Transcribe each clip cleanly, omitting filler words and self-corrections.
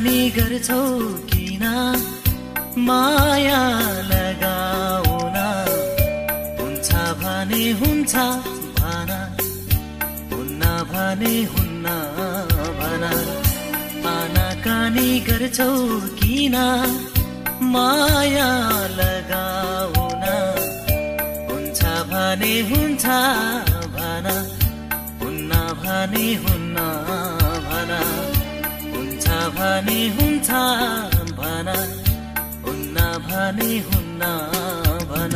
आनाकानी गर्छौ किन माया लगाउन हुन्छ भने हुन्छ भन हुन्न भने हुन्न भन आनाकानी गर्छौ किन माया लगाउन हुन्छ भने हुन्छ भन हुन्न भने हुन्न भन हुन्छ भने हुन्छ भन हुन्न भने हुन्न भन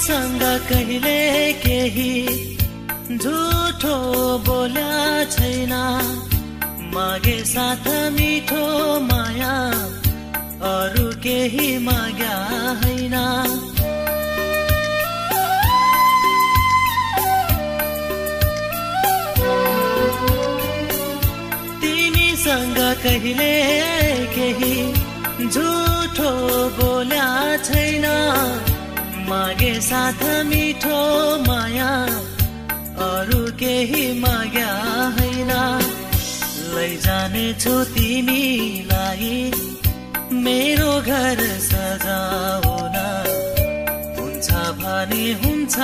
सँग कहिले केही झुठो बोल्या छैन मागे साथ मिठो माया अरु केही माग्या हैन तिमीसँग कहिले केही झुठो बोल्या छैन मागे साथ मिठो माया अरु केही माग्या हैन लैजानेछु तिमीलाई मेरो घर सजाउन हुन्छ भने हुन्छ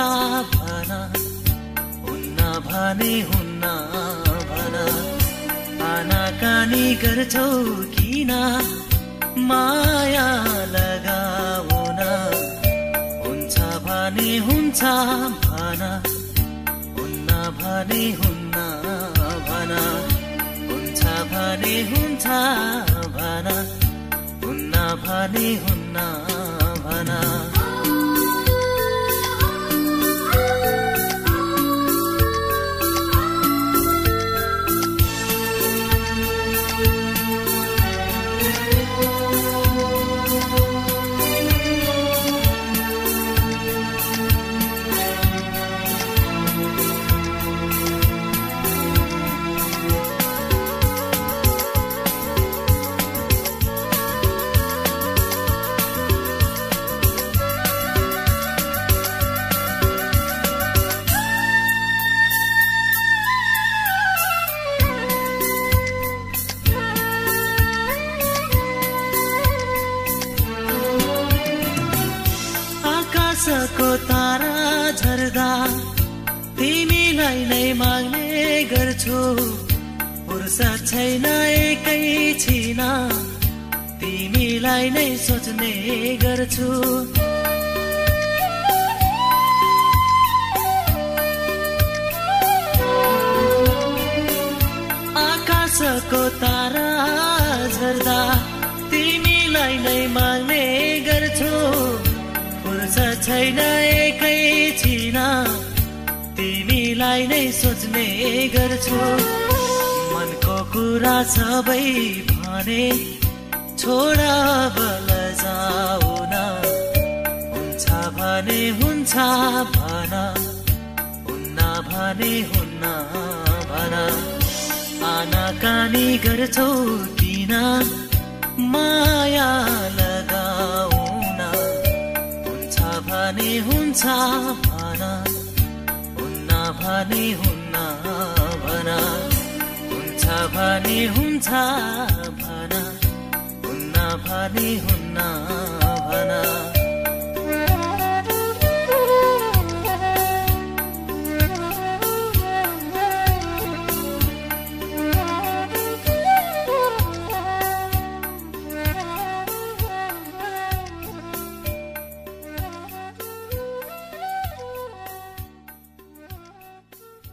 भन हुन्न भने हुन्न भन आनाकानी गर्छौ किन माया लगाउन भने हुन्छ भन हुन्न भने हुन्न भन हुन्छ भने हुन्छ भन हुन्न भने हुन्न भन आकाशको तारा झर्दा तिमीलाई नै माग्ने गर्छु फुर्सद छैन एकैछिन तिमीलाई नै सोच्ने गर्छु आकाशको तारा झर्दा तिमीलाई नै माग्ने गर्छु फुर्सद छैन एकैछिन तिमीलाई नै सोच्ने गर्छु मनको कुरा सबै भने छोड बल जाउन हुन्छ भने हुन्छ भन हुन्न भने हुन्न भन आनाकानी गर्छौ किन माया लगाउन हुन्छ भने हुन्छ भन हुन्न भने हुन्न भन हुन्छ भने हुन्छ भन हुन्न भने हुन्न भन